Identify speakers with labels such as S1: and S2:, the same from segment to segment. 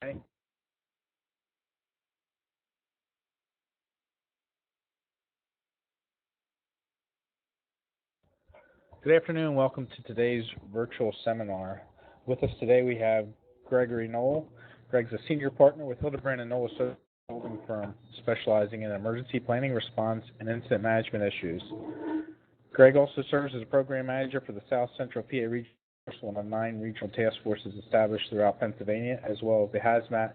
S1: Okay. Good afternoon. Welcome to today's virtual seminar. With us today we have Gregory Noll. Greg's a senior partner with Hildebrand and Noll Associates Consulting firm specializing in emergency planning, response, and incident management issues. Greg also serves as a program manager for the South Central PA Regional, one of 9 regional task forces established throughout Pennsylvania, as well as the Hazmat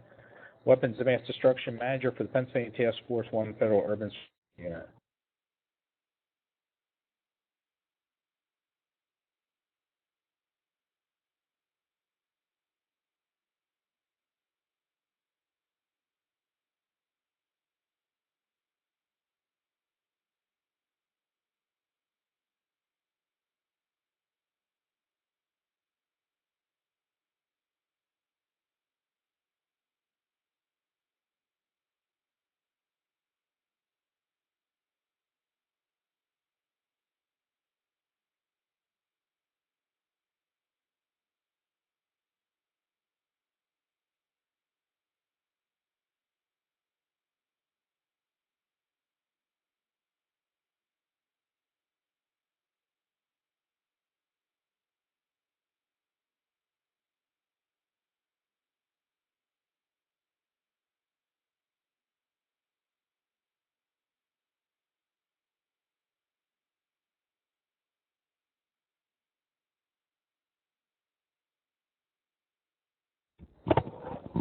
S1: Weapons of Mass Destruction manager for the Pennsylvania Task Force 1 Federal Urban Unit.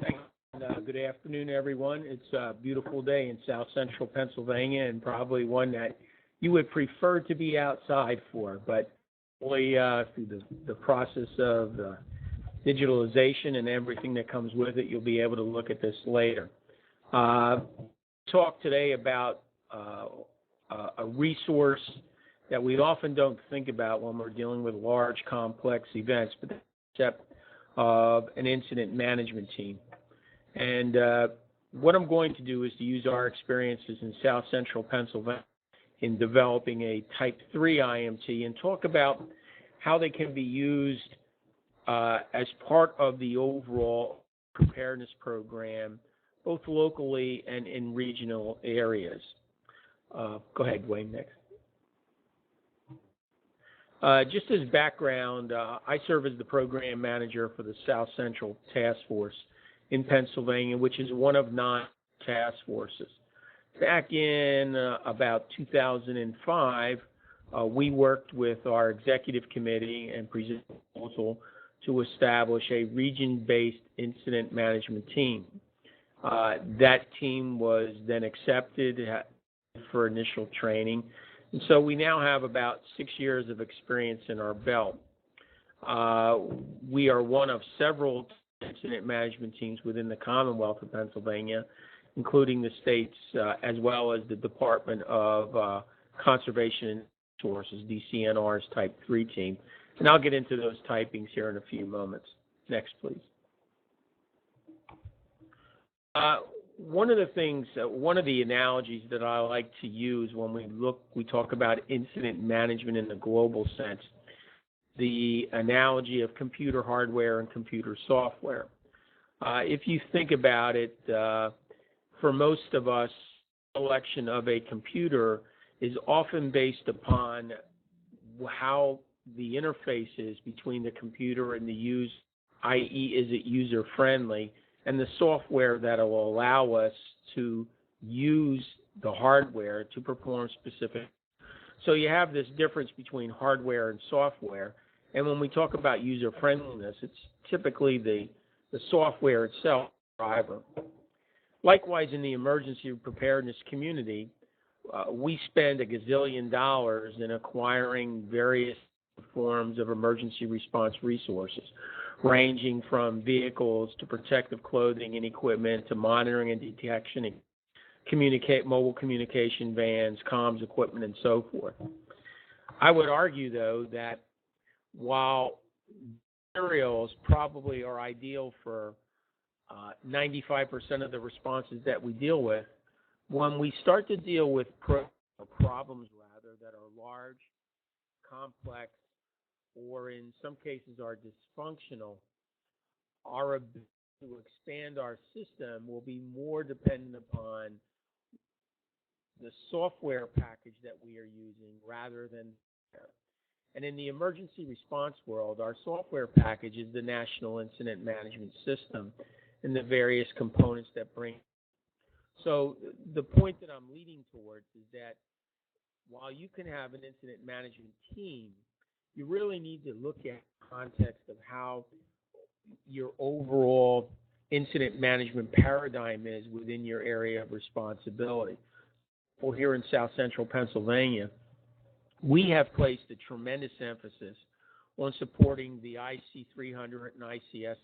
S2: Thanks. Good afternoon, everyone. It's a beautiful day in South Central Pennsylvania, and probably one that you would prefer to be outside for. But hopefully, through the process of digitalization and everything that comes with it, you'll be able to look at this later. Talk today about a resource that we often don't think about when we're dealing with large, complex events, but the concept of an incident management team. And what I'm going to do is to use our experiences in South Central Pennsylvania in developing a Type 3 IMT and talk about how they can be used as part of the overall preparedness program, both locally and in regional areas. Go ahead, Wayne, next. Just as background, I serve as the program manager for the South Central Task Force in Pennsylvania, which is one of 9 task forces. Back in about 2005, we worked with our executive committee and presented a proposal to establish a region-based incident management team. That team was then accepted for initial training. And so we now have about 6 years of experience in our belt. We are one of several incident management teams within the Commonwealth of Pennsylvania, including the states as well as the Department of Conservation and Resources, DCNR's Type 3 team. And I'll get into those typings here in a few moments. Next, please. One of the analogies that I like to use when we talk about incident management in the global sense, the analogy of computer hardware and computer software. If you think about it, for most of us, selection of a computer is often based upon how the interface is between the computer and the user, i.e., is it user-friendly, and the software that will allow us to use the hardware to perform specific. So you have this difference between hardware and software, and when we talk about user-friendliness, it's typically the software itself driver. Likewise, in the emergency preparedness community, we spend a gazillion dollars in acquiring various forms of emergency response resources, ranging from vehicles to protective clothing and equipment to monitoring and detection and mobile communication vans, comms equipment, and so forth. I would argue, though, that while materials probably are ideal for 95% of the responses that we deal with, when we start to deal with problems that are large, complex, or in some cases are dysfunctional, our ability to expand our system will be more dependent upon the software package that we are using rather than. And in the emergency response world, our software package is the National Incident Management System and the various components that bring. So the point that I'm leading towards is that while you can have an incident management team, you really need to look at the context of how your overall incident management paradigm is within your area of responsibility. Well, here in South Central Pennsylvania, we have placed a tremendous emphasis on supporting the IC 300 and ICS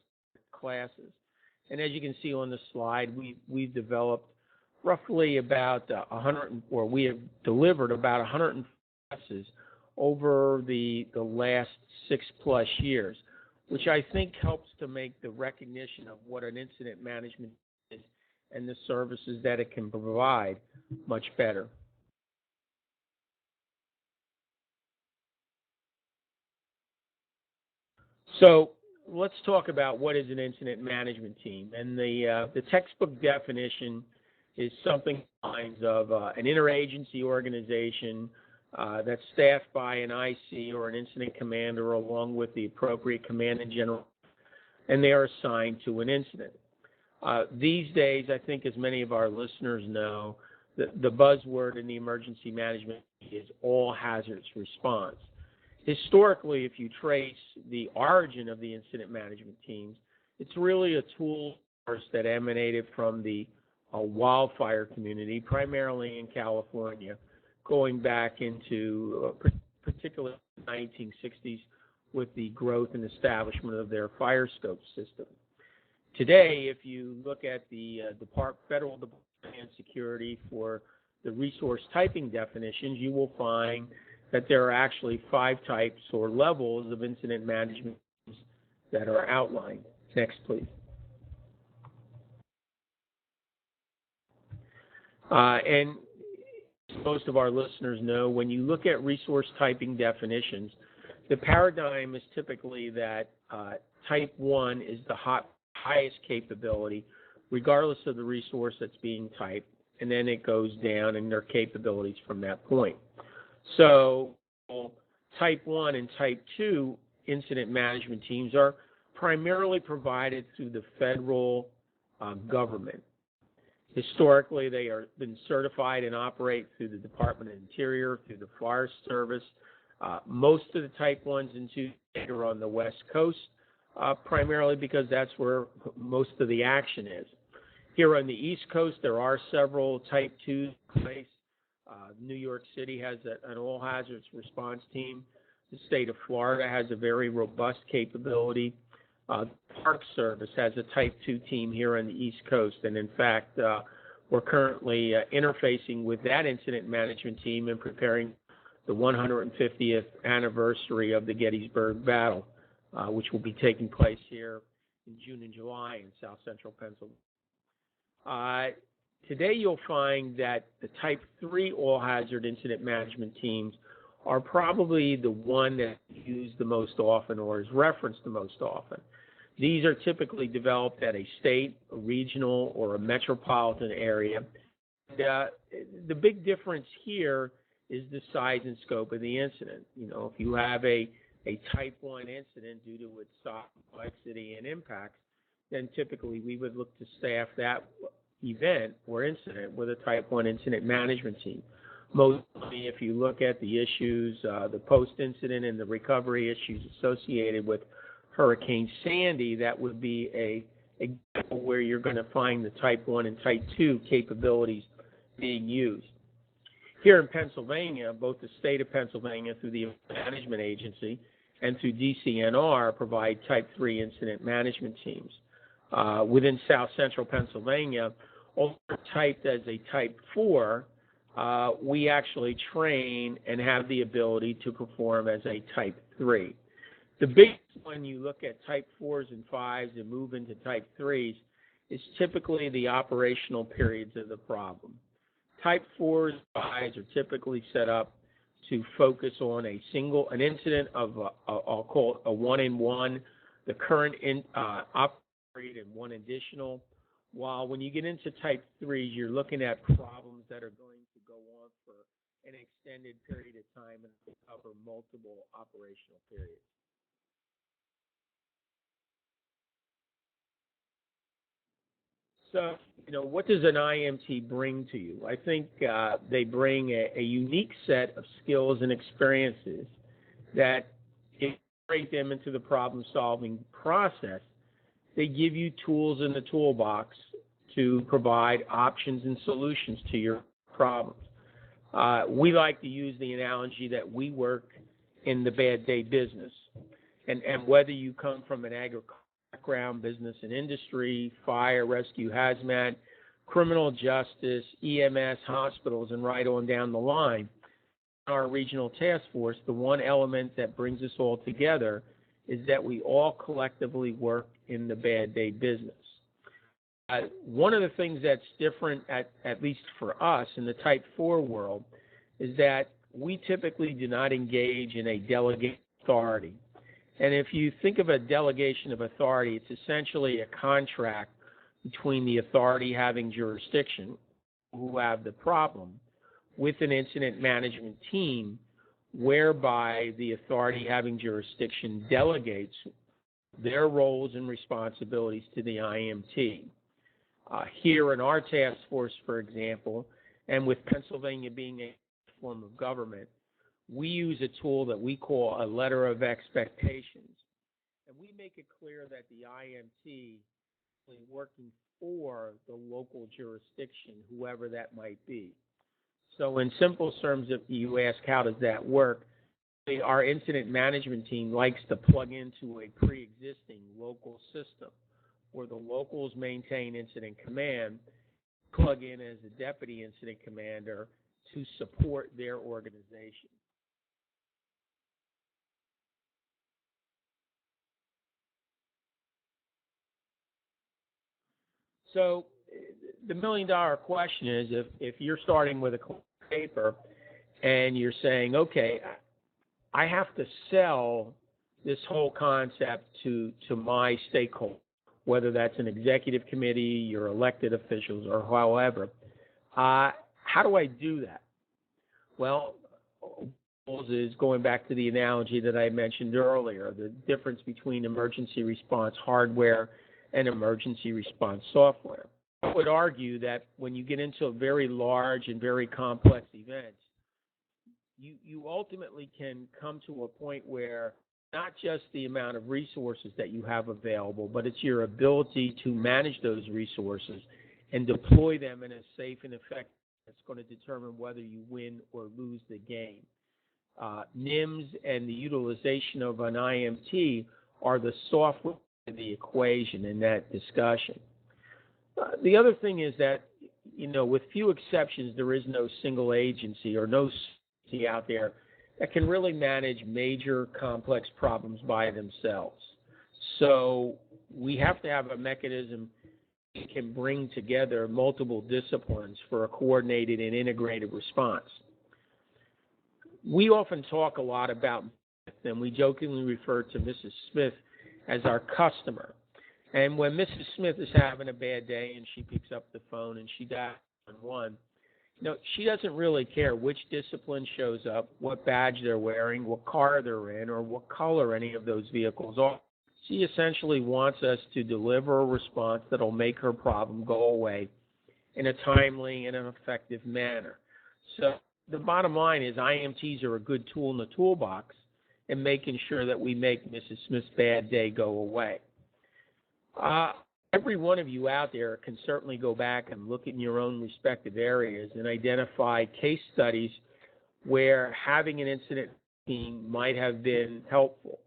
S2: classes. And as you can see on the slide, we've developed roughly about 100, or we have delivered about 100 classes over the last 6+ years, which I think helps to make the recognition of what an incident management is and the services that it can provide much better. So let's talk about what is an incident management team. And the textbook definition is something lines of an interagency organization that's staffed by an IC or an incident commander along with the appropriate command and general, and they are assigned to an incident. These days, I think as many of our listeners know, the buzzword in the emergency management is all hazards response. Historically, if you trace the origin of the incident management teams, it's really a tool that emanated from the wildfire community, primarily in California, going back into particularly the 1960s with the growth and establishment of their fire scope system. Today, if you look at the Federal Department of Security for the resource typing definitions, you will find that there are actually 5 types or levels of incident management that are outlined. Next, please. And most of our listeners know, when you look at resource typing definitions, the paradigm is typically that type 1 is the highest capability, regardless of the resource that's being typed, and then it goes down in their capabilities from that point. So type 1 and type 2 incident management teams are primarily provided through the federal government. Historically, they are been certified and operate through the Department of Interior, through the Forest Service. Most of the type 1s and 2s are on the West Coast, primarily because that's where most of the action is. Here on the East Coast, there are several type 2s in place. New York City has an all hazards response team. The state of Florida has a very robust capability. The Park Service has a type 2 team here on the East Coast, and in fact, we're currently interfacing with that incident management team and preparing the 150th anniversary of the Gettysburg Battle, which will be taking place here in June and July in South Central Pennsylvania. Today you'll find that the type 3 all-hazard incident management teams are probably the one that's used the most often or is referenced the most often. These are typically developed at a state, a regional, or a metropolitan area. The big difference here is the size and scope of the incident. You know, if you have a type 1 incident due to its size, complexity, and impacts, then typically we would look to staff that event or incident with a type 1 incident management team. Mostly, if you look at the issues, the post-incident and the recovery issues associated with Hurricane Sandy, that would be a example where you're going to find the type 1 and type 2 capabilities being used. Here in Pennsylvania, both the state of Pennsylvania through the Management Agency and through DCNR provide type 3 incident management teams. Within South Central Pennsylvania, although typed as a type 4, we actually train and have the ability to perform as a type 3. The biggest when you look at type 4s and 5s and move into type 3s is typically the operational periods of the problem. Type 4s and 5s are typically set up to focus on an incident of, I'll call it a 1-in-1. The current operating period and one additional. While when you get into type 3s, you're looking at problems that are going to go on for an extended period of time and cover multiple operational periods. So, what does an IMT bring to you? I think they bring a unique set of skills and experiences that integrate them into the problem-solving process. They give you tools in the toolbox to provide options and solutions to your problems. We like to use the analogy that we work in the bad day business. And whether you come from an agricultural background, business and industry, fire, rescue, hazmat, criminal justice, EMS, hospitals, and right on down the line, our regional task force, the one element that brings us all together is that we all collectively work in the bad day business. One of the things that's different, at least for us in the Type 4 world, is that we typically do not engage in a delegated authority. And if you think of a delegation of authority, it's essentially a contract between the authority having jurisdiction, who have the problem, with an incident management team, whereby the authority having jurisdiction delegates their roles and responsibilities to the IMT. Here in our task force, for example, and with Pennsylvania being a form of government, we use a tool that we call a letter of expectations. And we make it clear that the IMT is working for the local jurisdiction, whoever that might be. So in simple terms, if you ask how does that work, our incident management team likes to plug into a pre-existing local system where the locals maintain incident command, plug in as a deputy incident commander to support their organization. So the million-dollar question is, if you're starting with a clean paper and you're saying, okay, I have to sell this whole concept to my stakeholders, whether that's an executive committee, your elected officials, or however, how do I do that? Well, is going back to the analogy that I mentioned earlier, the difference between emergency response hardware and emergency response software. I would argue that when you get into very large and very complex events, you ultimately can come to a point where not just the amount of resources that you have available, but it's your ability to manage those resources and deploy them in a safe and effective way that's going to determine whether you win or lose the game. NIMS and the utilization of an IMT are the software of the equation in that discussion. The other thing is that, with few exceptions, there is no single agency or no agency out there that can really manage major complex problems by themselves. So we have to have a mechanism that can bring together multiple disciplines for a coordinated and integrated response. We often talk a lot about Smith, and we jokingly refer to Mrs. Smith as our customer. And when Mrs. Smith is having a bad day and she picks up the phone and she dials 911, she doesn't really care which discipline shows up, what badge they're wearing, what car they're in, or what color any of those vehicles are. She essentially wants us to deliver a response that will make her problem go away in a timely and an effective manner. So the bottom line is IMTs are a good tool in the toolbox in making sure that we make Mrs. Smith's bad day go away. Every one of you out there can certainly go back and look in your own respective areas and identify case studies where having an incident team might have been helpful.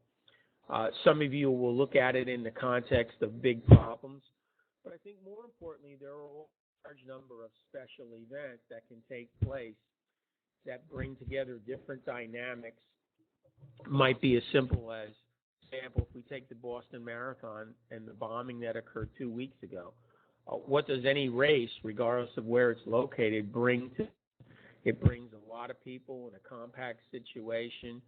S2: Some of you will look at it in the context of big problems, but I think more importantly, there are a large number of special events that can take place that bring together different dynamics. It might be as simple as, for example, if we take the Boston Marathon and the bombing that occurred 2 weeks ago, what does any race, regardless of where it's located, bring to? It brings a lot of people in a compact situation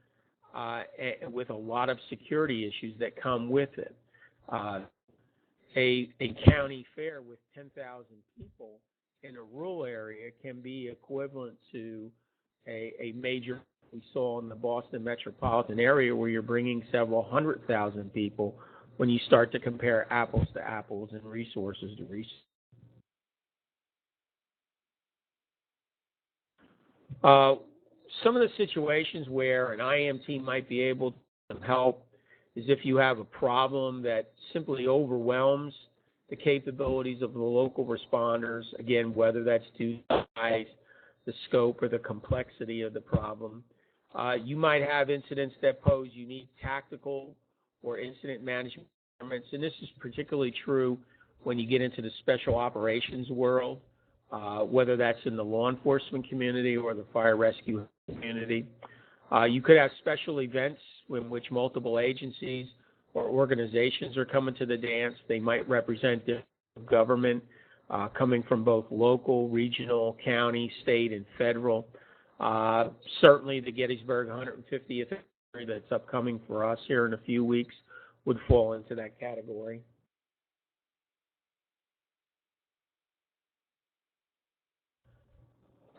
S2: with a lot of security issues that come with it. a county fair with 10,000 people in a rural area can be equivalent to a major we saw in the Boston metropolitan area where you're bringing several 100,000 people when you start to compare apples to apples and resources to resources. Some of the situations where an IAM team might be able to help is if you have a problem that simply overwhelms the capabilities of the local responders, again, whether that's due to the size, the scope, or the complexity of the problem. You might have incidents that pose unique tactical or incident management requirements, and this is particularly true when you get into the special operations world, whether that's in the law enforcement community or the fire rescue community. You could have special events in which multiple agencies or organizations are coming to the dance. They might represent different government, coming from both local, regional, county, state, and federal. Certainly the Gettysburg 150th anniversary that's upcoming for us here in a few weeks would fall into that category.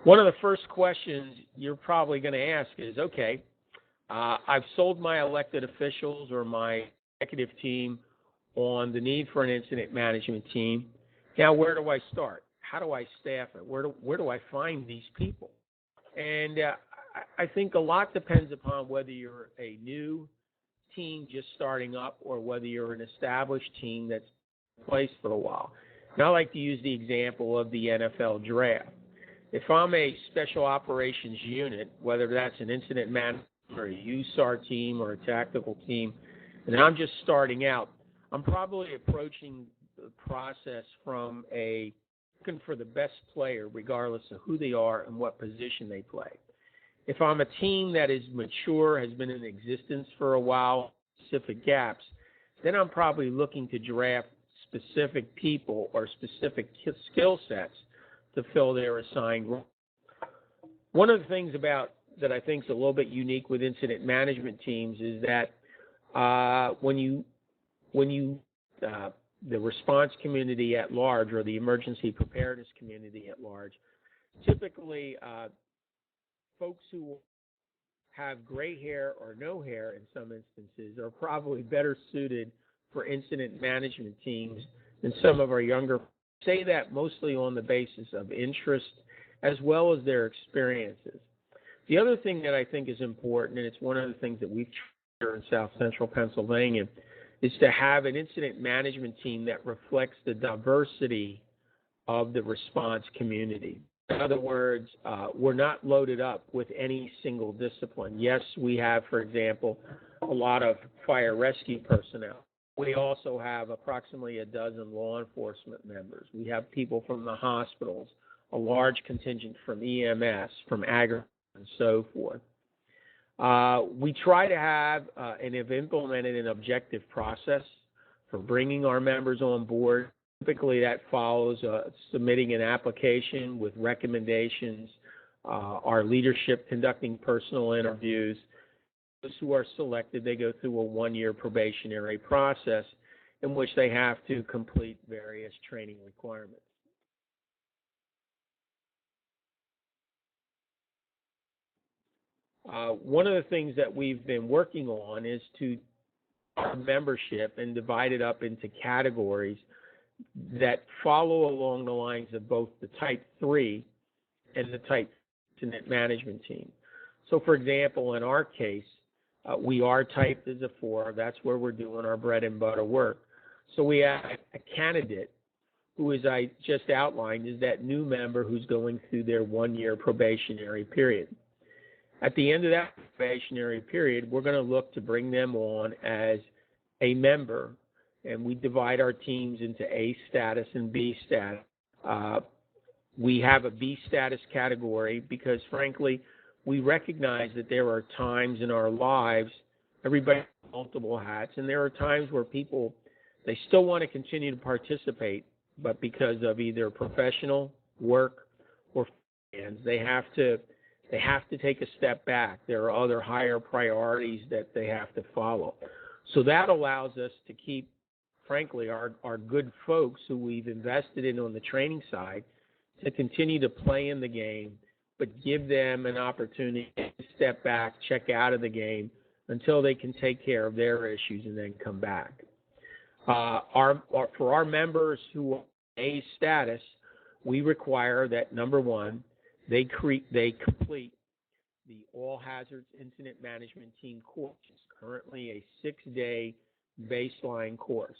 S2: One of the first questions you're probably going to ask is, okay, I've sold my elected officials or my executive team on the need for an incident management team. Now, where do I start? How do I staff it? Where do I find these people? And I think a lot depends upon whether you're a new team just starting up or whether you're an established team that's in place for a while. Now, I like to use the example of the NFL draft. If I'm a special operations unit, whether that's an incident management or a USAR team or a tactical team, and I'm just starting out, I'm probably approaching the process from looking for the best player regardless of who they are and what position they play. If I'm a team that is mature, has been in existence for a while, specific gaps, then I'm probably looking to draft specific people or specific skill sets to fill their assigned role. One of the things that I think is a little bit unique with incident management teams is that the response community at large or the emergency preparedness community at large, typically folks who have gray hair or no hair in some instances are probably better suited for incident management teams than some of our younger. Say that mostly on the basis of interest as well as their experiences. The other thing that I think is important, and it's one of the things that we've tried here in South Central Pennsylvania, is to have an incident management team that reflects the diversity of the response community. In other words, we're not loaded up with any single discipline. Yes, we have, for example, a lot of fire rescue personnel. We also have approximately a dozen law enforcement members. We have people from the hospitals, a large contingent from EMS, from agriculture, and so forth. We try to have and have implemented an objective process for bringing our members on board. Typically, that follows submitting an application with recommendations, our leadership conducting personal interviews. Those who are selected, they go through a one-year probationary process in which they have to complete various training requirements. One of the things that we've been working on is to our membership and divide it up into categories that follow along the lines of both the Type 3 and the Type incident management team. So, for example, in our case, we are typed as a 4. That's where we're doing our bread and butter work. So we have a candidate who, as I just outlined, is that new member who's going through their one-year probationary period. At the end of that probationary period, we're going to look to bring them on as a member, and we divide our teams into A status and B status. We have a B status category because, frankly, we recognize that there are times in our lives, everybody has multiple hats, and there are times where people, they still want to continue to participate, but because of either professional work or plans, they have to take a step back. There are other higher priorities that they have to follow. So that allows us to keep frankly, our good folks who we've invested in on the training side to continue to play in the game, but give them an opportunity to step back, check out of the game until they can take care of their issues and then come back. For our members who are A status, we require that, number one, they complete the All Hazards Incident Management Team course. It's currently a 6-day baseline course.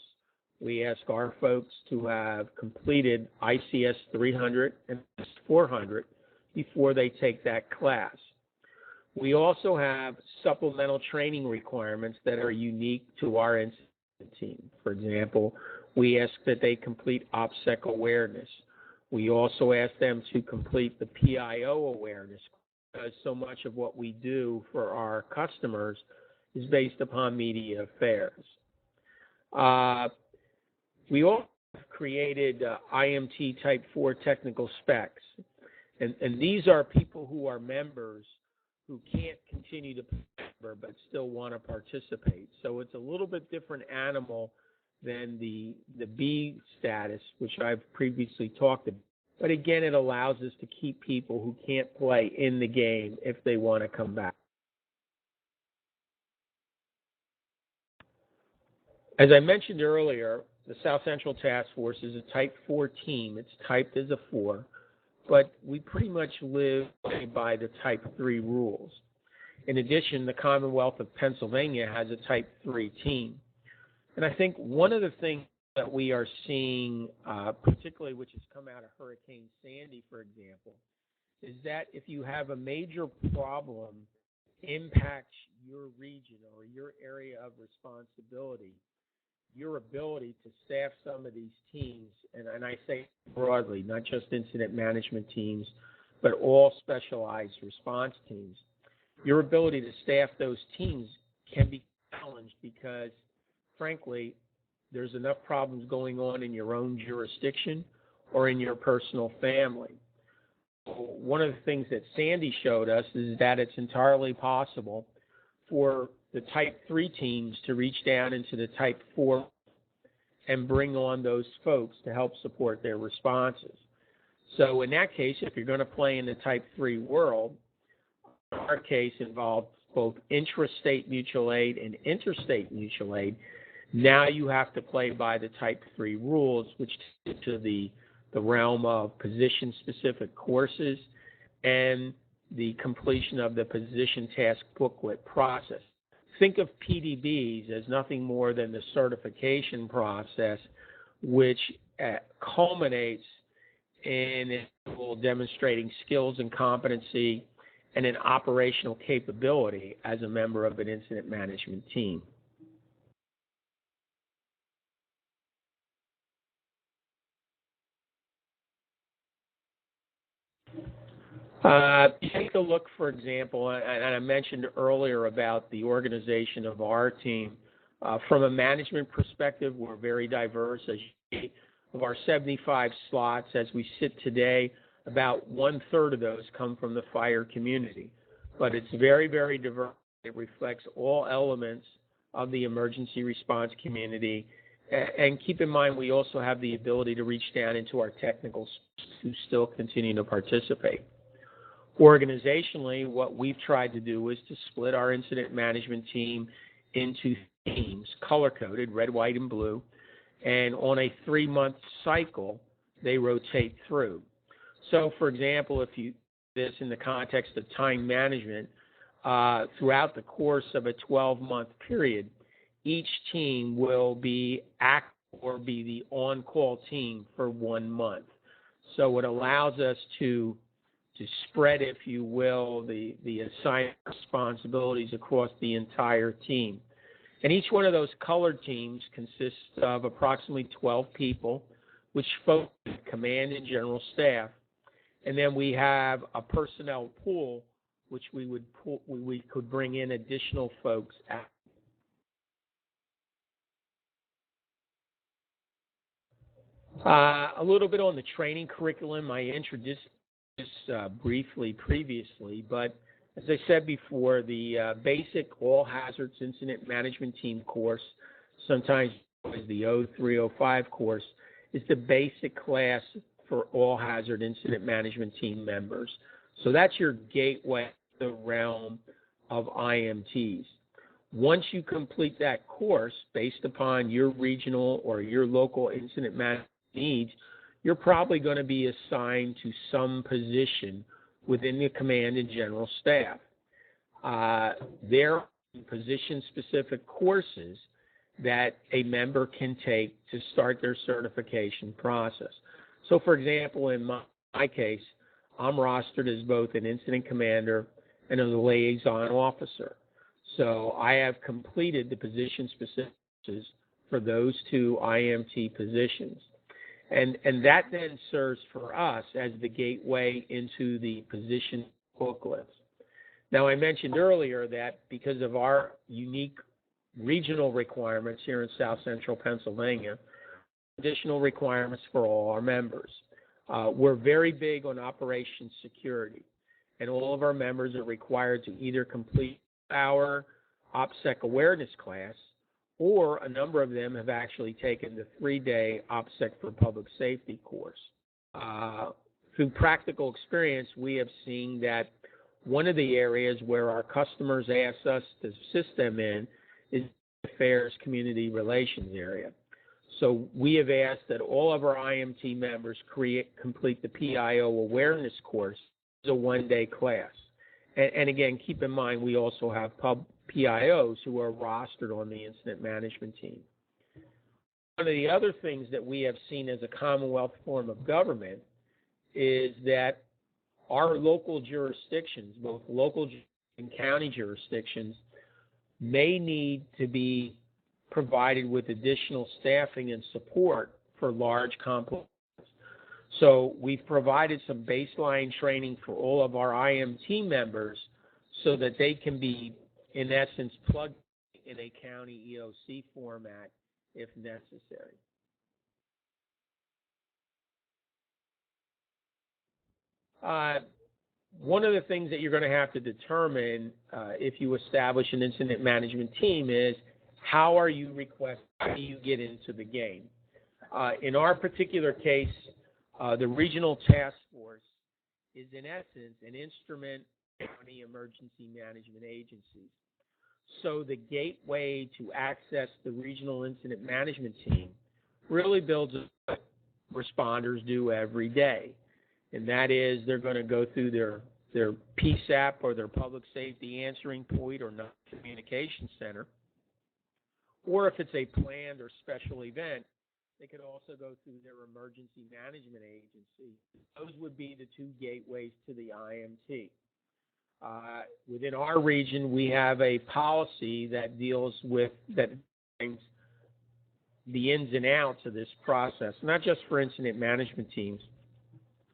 S2: We ask our folks to have completed ICS 300 and 400 before they take that class. We also have supplemental training requirements that are unique to our incident team. For example, we ask that they complete OPSEC awareness. We also ask them to complete the PIO awareness, because so much of what we do for our customers is based upon media affairs. We also created IMT Type 4 technical specs, and these are people who are members who can't continue to member but still want to participate. So it's a little bit different animal than the B status, which I've previously talked about. But again, it allows us to keep people who can't play in the game if they want to come back. As I mentioned earlier, the South Central Task Force is a Type 4 team. It's typed as a 4, but we pretty much live by the Type 3 rules. In addition, the Commonwealth of Pennsylvania has a Type 3 team. And I think one of the things that we are seeing, particularly which has come out of Hurricane Sandy, for example, is that if you have a major problem impacts your region or your area of responsibility, your ability to staff some of these teams, and I say broadly, not just incident management teams, but all specialized response teams, your ability to staff those teams can be challenged because, frankly, there's enough problems going on in your own jurisdiction or in your personal family. One of the things that Sandy showed us is that it's entirely possible for the Type 3 teams to reach down into the Type 4 and bring on those folks to help support their responses. So in that case, if you're going to play in the Type 3 world, our case involved both intrastate mutual aid and interstate mutual aid. Now you have to play by the Type 3 rules, which take to the realm of position-specific courses and the completion of the position task booklet process. Think of PDBs as nothing more than the certification process, which culminates in demonstrating skills and competency and an operational capability as a member of an incident management team. Take a look, for example, and I mentioned earlier about the organization of our team. From a management perspective, we're very diverse. As you see, of our 75 slots, as we sit today, about 1/3 of those come from the fire community. But it's very, very diverse. It reflects all elements of the emergency response community. And keep in mind, we also have the ability to reach down into our technicals who still continue to participate. Organizationally, what we've tried to do is to split our incident management team into teams, color-coded, red, white, and blue, and on a 3-month cycle, they rotate through. So, for example, if you this in the context of time management, throughout the course of a 12-month period, each team will be active or be the on-call team for 1 month. So it allows us to spread, if you will, the assigned responsibilities across the entire team. And each one of those colored teams consists of approximately 12 people, which focus on command and general staff. And then we have a personnel pool, which we could bring in additional folks at. A little bit on the training curriculum. I introduced this briefly previously, but as I said before, the basic all hazards incident management team course, sometimes is the 0305 course, is the basic class for all hazard incident management team members. So that's your gateway to the realm of IMTs. Once you complete that course, based upon your regional or your local incident management needs, you're probably going to be assigned to some position within the command and general staff. There are position-specific courses that a member can take to start their certification process. So, for example, in my case, I'm rostered as both an incident commander and a liaison officer. So I have completed the position-specific courses for those two IMT positions. And that then serves for us as the gateway into the position booklets. Now, I mentioned earlier that because of our unique regional requirements here in South Central Pennsylvania, additional requirements for all our members. We're very big on operations security, and all of our members are required to either complete our OPSEC awareness class, or a number of them have actually taken the 3-day OPSEC for public safety course. Through practical experience, we have seen that one of the areas where our customers ask us to assist them in is the affairs community relations area. So we have asked that all of our IMT members complete the PIO awareness course as a 1-day class. And again, keep in mind, we also have PIOs who are rostered on the incident management team. One of the other things that we have seen as a Commonwealth form of government is that our local jurisdictions, both local and county jurisdictions, may need to be provided with additional staffing and support for large complexes. So we've provided some baseline training for all of our IMT members so that they can be, in essence, plugged in a county EOC format if necessary. One of the things that you're going to have to determine if you establish an incident management team is how are you requested, how do you get into the game? In our particular case, the regional task force is in essence an instrument of county emergency management agencies. So the gateway to access the regional incident management team really builds what responders do every day. And that is they're going to go through their PSAP or their public safety answering point or communication center. Or if it's a planned or special event, they could also go through their emergency management agency. Those would be the two gateways to the IMT. Within our region, we have a policy that brings the ins and outs of this process, not just for incident management teams,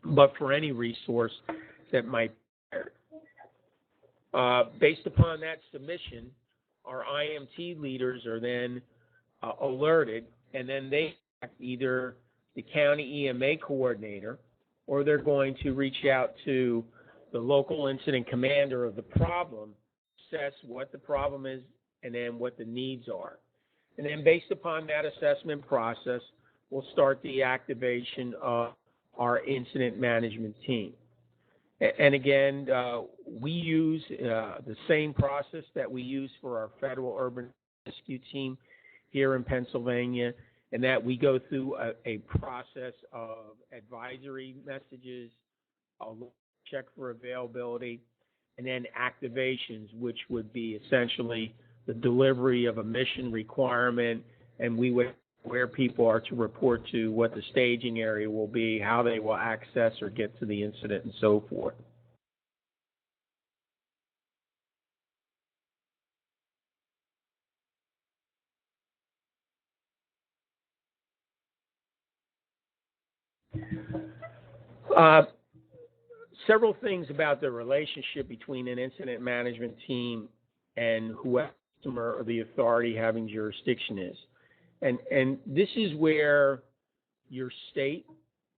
S2: but for any resource that might be there. Based upon that submission, our IMT leaders are then alerted, and then they either the county EMA coordinator, or they're going to reach out to the local incident commander of the problem, assess what the problem is, and then what the needs are. And then based upon that assessment process, we'll start the activation of our incident management team. And again, we use the same process that we use for our federal urban rescue team here in Pennsylvania, and that we go through a process of advisory messages, a check for availability, and then activations, which would be essentially the delivery of a mission requirement, and we would where people are to report to, what the staging area will be, how they will access or get to the incident, and so forth. Several things about the relationship between an incident management team and whoever the customer or the authority having jurisdiction is. And this is where your state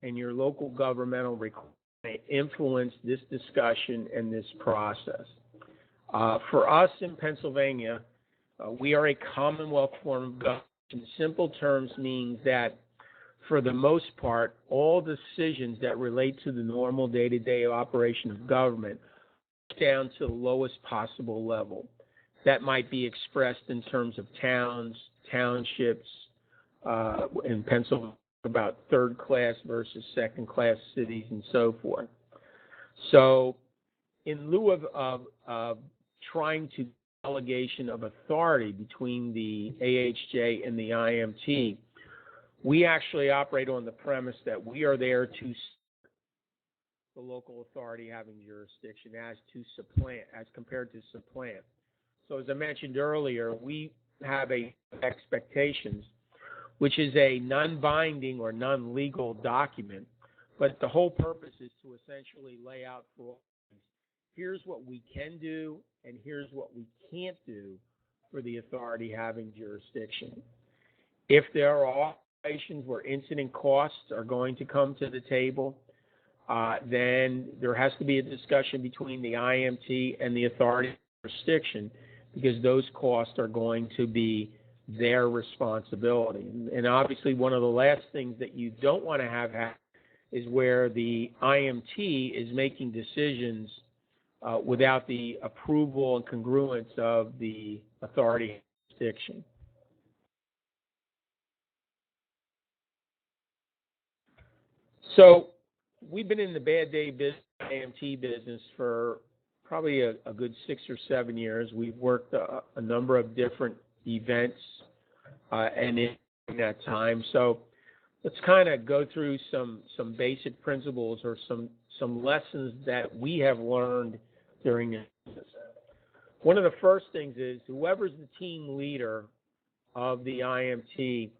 S2: and your local governmental requirements influence this discussion and this process. For us in Pennsylvania, we are a Commonwealth form of government, in simple terms means that for the most part, all decisions that relate to the normal day-to-day operation of government down to the lowest possible level. That might be expressed in terms of towns, townships, in Pennsylvania, about third-class versus second-class cities and so forth. So in lieu of trying to delegation of authority between the AHJ and the IMT, we actually operate on the premise that we are there to the local authority having jurisdiction as compared to supplant. So as I mentioned earlier, we have a expectations, which is a non-binding or non-legal document, but the whole purpose is to essentially lay out for all, here's what we can do and here's what we can't do for the authority having jurisdiction. If there are situations where incident costs are going to come to the table, then there has to be a discussion between the IMT and the authority jurisdiction, because those costs are going to be their responsibility. And obviously one of the last things that you don't want to have happen is where the IMT is making decisions without the approval and congruence of the authority jurisdiction. So we've been in the bad day business, IMT business, for probably a good 6 or 7 years. We've worked a number of different events and in that time. So let's kind of go through some basic principles or some lessons that we have learned during this. One of the first things is whoever's the team leader of the IMT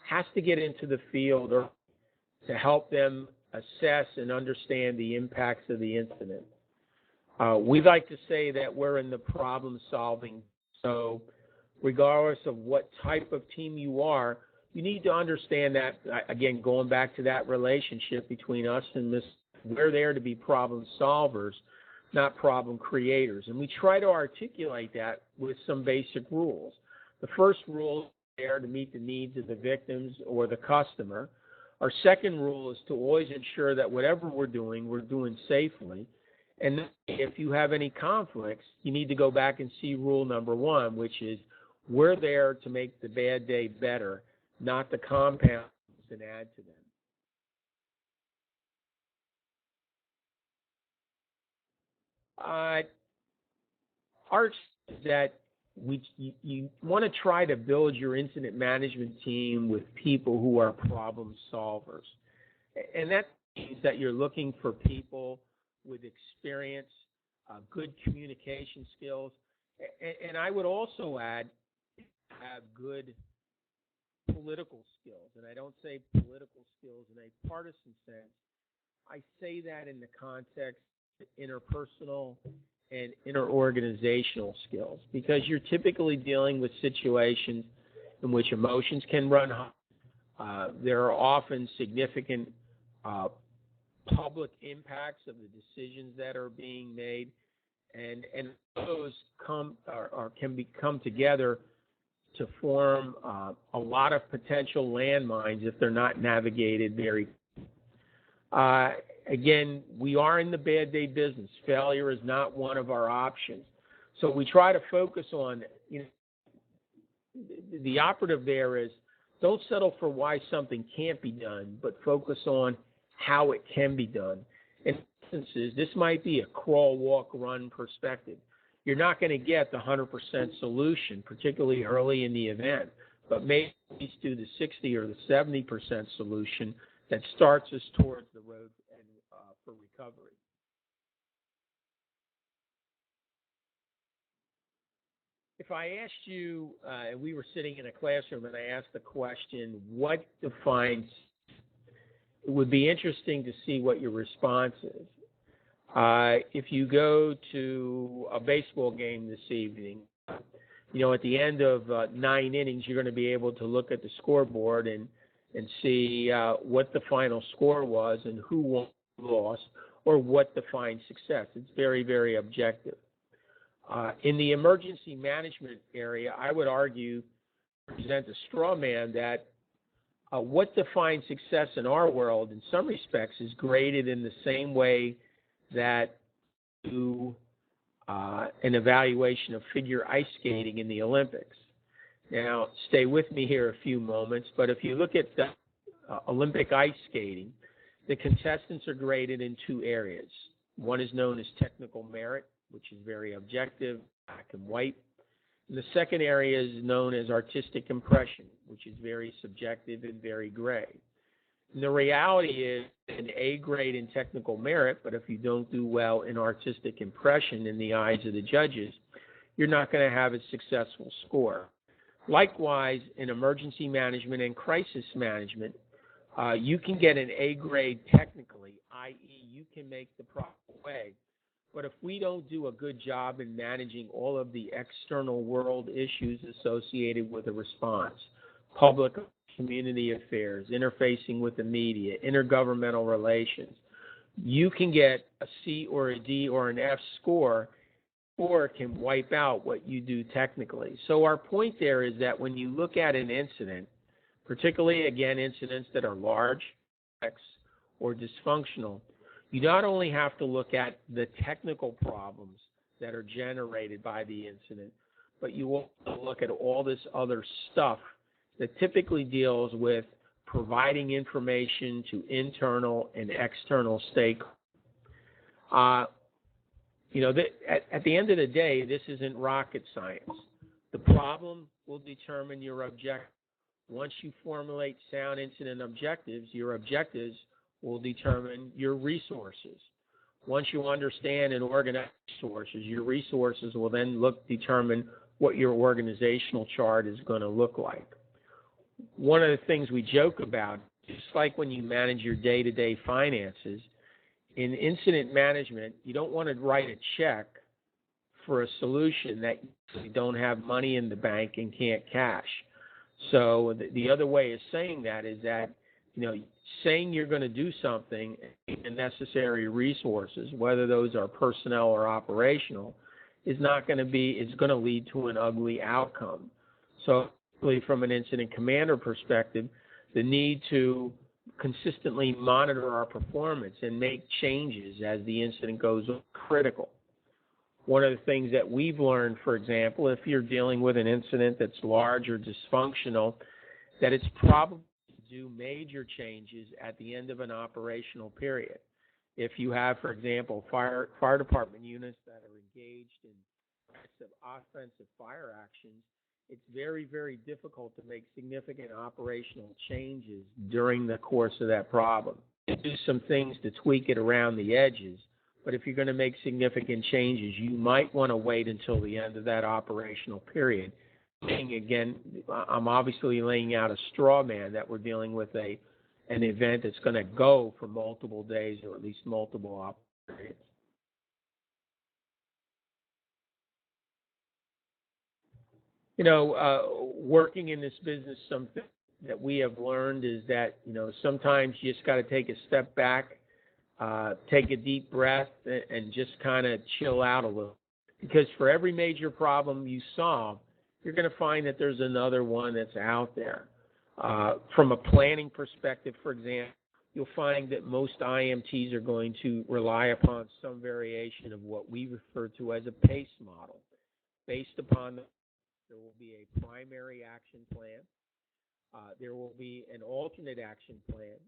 S2: has to get into the field or to help them assess and understand the impacts of the incident. We like to say that we're in the problem solving. So regardless of what type of team you are, you need to understand that, again, going back to that relationship between us and this, we're there to be problem solvers, not problem creators. And we try to articulate that with some basic rules. The first rule is there to meet the needs of the victims or the customer. Our second rule is to always ensure that whatever we're doing safely. And if you have any conflicts, you need to go back and see rule number one, which is we're there to make the bad day better, not to compound and add to them. Our is that you want to try to build your incident management team with people who are problem solvers. And that means that you're looking for people with experience, good communication skills, and I would also add have good political skills. And I don't say political skills in a partisan sense. I say that in the context of interpersonal and interorganizational skills, because you're typically dealing with situations in which emotions can run high. There are often significant public impacts of the decisions that are being made, and those can come together to form a lot of potential landmines if they're not navigated very. Again, we are in the bad day business. Failure is not one of our options. So we try to focus on, the operative there is don't settle for why something can't be done, but focus on how it can be done. In instances, this might be a crawl, walk, run perspective. You're not going to get the 100% solution, particularly early in the event, but maybe do the 60 or the 70% solution that starts us towards the road and for recovery. If I asked you, we were sitting in a classroom and I asked the question, what defines, it would be interesting to see what your response is. If you go to a baseball game this evening, at the end of 9 innings, you're going to be able to look at the scoreboard and see what the final score was and who won, lost, or what defines success. It's very, very objective. In the emergency management area, I would argue present a straw man that what defines success in our world, in some respects, is graded in the same way that you an evaluation of figure ice skating in the Olympics. Now, stay with me here a few moments, but if you look at the Olympic ice skating, the contestants are graded in two areas. One is known as technical merit, which is very objective, black and white. And the second area is known as artistic impression, which is very subjective and very gray. And the reality is an A grade in technical merit, but if you don't do well in artistic impression in the eyes of the judges, you're not going to have a successful score. Likewise, in emergency management and crisis management, you can get an A grade technically, i.e. you can make the proper way. But if we don't do a good job in managing all of the external world issues associated with a response, public community affairs, interfacing with the media, intergovernmental relations, you can get a C or a D or an F score, or it can wipe out what you do technically. So our point there is that when you look at an incident, particularly, again, incidents that are large, complex, or dysfunctional, you not only have to look at the technical problems that are generated by the incident, but you also look at all this other stuff that typically deals with providing information to internal and external stakeholders. At the end of the day, this isn't rocket science. The problem will determine your objective. Once you formulate sound incident objectives, your objectives will determine your resources. Once you understand and organize resources, your resources will then determine what your organizational chart is going to look like. One of the things we joke about, just like when you manage your day-to-day finances, in incident management, you don't want to write a check for a solution that you don't have money in the bank and can't cash. So the other way of saying that is that, saying you're going to do something and necessary resources, whether those are personnel or operational, is going to lead to an ugly outcome. So from an incident commander perspective, the need to consistently monitor our performance and make changes as the incident goes on critical. One of the things that we've learned, for example, if you're dealing with an incident that's large or dysfunctional, that it's probably to do major changes at the end of an operational period. If you have, for example, fire department units that are engaged in offensive fire actions, it's very, very difficult to make significant operational changes during the course of that problem. You do some things to tweak it around the edges, but if you're going to make significant changes, you might want to wait until the end of that operational period. Again, I'm obviously laying out a straw man that we're dealing with an event that's going to go for multiple days or at least multiple operations. Working in this business, something that we have learned is that, sometimes you just got to take a step back, take a deep breath, and just kind of chill out a little. Because for every major problem you solve, you're going to find that there's another one that's out there. From a planning perspective, for example, you'll find that most IMTs are going to rely upon some variation of what we refer to as a PACE model. Based upon there will be a primary action plan. There will be an alternate action plan.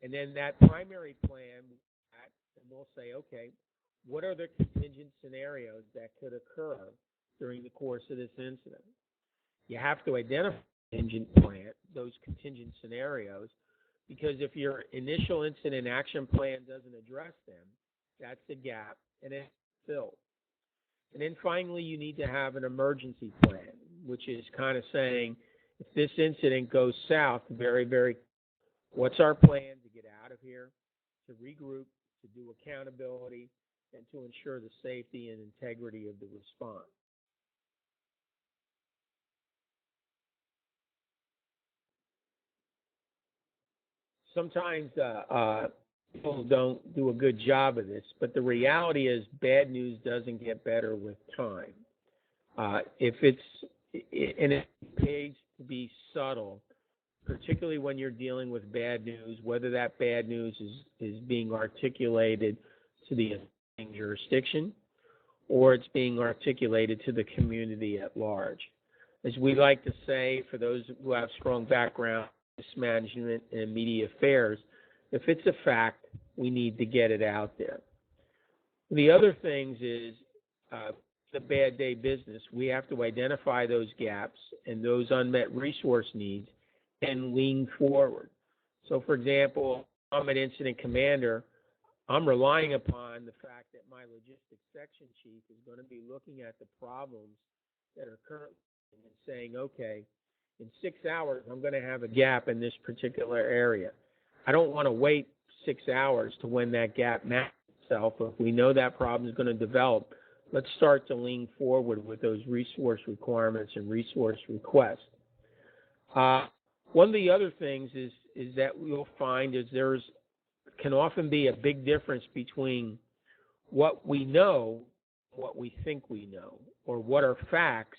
S2: And then that primary plan, and we'll say, okay, what are the contingent scenarios that could occur during the course of this incident? You have to identify those contingent scenarios, because if your initial incident action plan doesn't address them, that's a gap, and it's filled. And then finally, you need to have an emergency plan, which is kind of saying, if this incident goes south, what's our plan to get out of here, to regroup, to do accountability, and to ensure the safety and integrity of the response. Sometimes people don't do a good job of this, but the reality is bad news doesn't get better with time. If it's, and it pays to be subtle, particularly when you're dealing with bad news, whether that bad news is being articulated to the jurisdiction or it's being articulated to the community at large. As we like to say, for those who have strong background in management and media affairs, if it's a fact, we need to get it out there. The other things is the bad day business. We have to identify those gaps and those unmet resource needs and lean forward. So, for example, I'm an incident commander. I'm relying upon the fact that my logistics section chief is going to be looking at the problems that are currently and saying, okay, in 6 hours, I'm going to have a gap in this particular area. I don't want to wait 6 hours to when that gap matches itself. If we know that problem is going to develop, let's start to lean forward with those resource requirements and resource requests. One of the other things is that we'll find is can often be a big difference between what we know, what we think we know, or what are facts,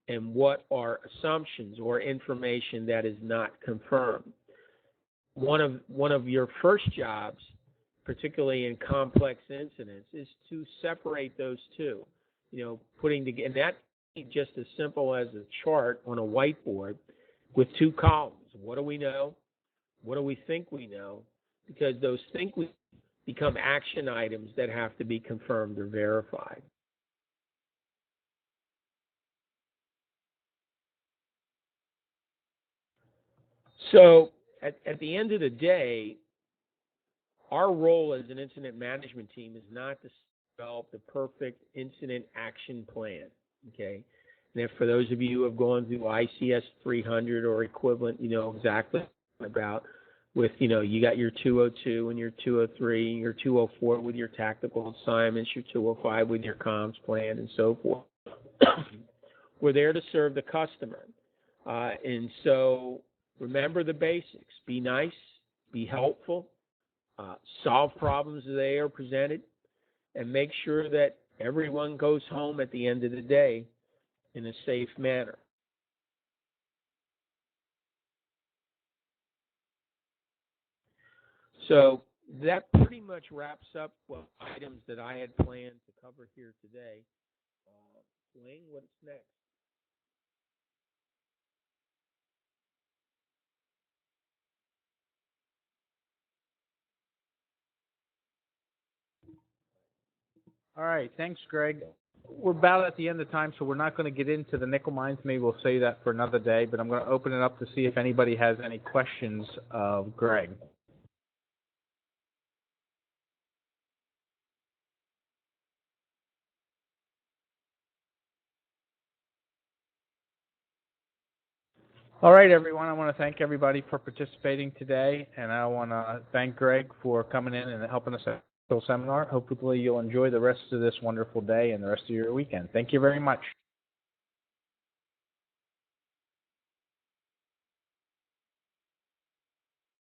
S2: and what are assumptions or information that is not confirmed. One of your first jobs, particularly in complex incidents, is to separate those two. Putting together, and that just as simple as a chart on a whiteboard with two columns. What do we know? What do we think we know? Because those think we become action items that have to be confirmed or verified. So at the end of the day, our role as an incident management team is not to develop the perfect incident action plan, okay? And if for those of you who have gone through ICS 300 or equivalent, you know exactly what I'm about with, you got your 202 and your 203 and your 204 with your tactical assignments, your 205 with your comms plan and so forth. We're there to serve the customer. And so remember the basics. Be nice, be helpful, solve problems as they are presented, and make sure that everyone goes home at the end of the day in a safe manner. So that pretty much wraps up what items that I had planned to cover here today. Wayne, what's next?
S1: All right, thanks, Greg. We're about at the end of time, so we're not going to get into the nickel mines. Maybe we'll save that for another day, but I'm going to open it up to see if anybody has any questions of Greg. All right, everyone. I want to thank everybody for participating today, and I want to thank Greg for coming in and helping us at the seminar. Hopefully you'll enjoy the rest of this wonderful day and the rest of your weekend. Thank you very much.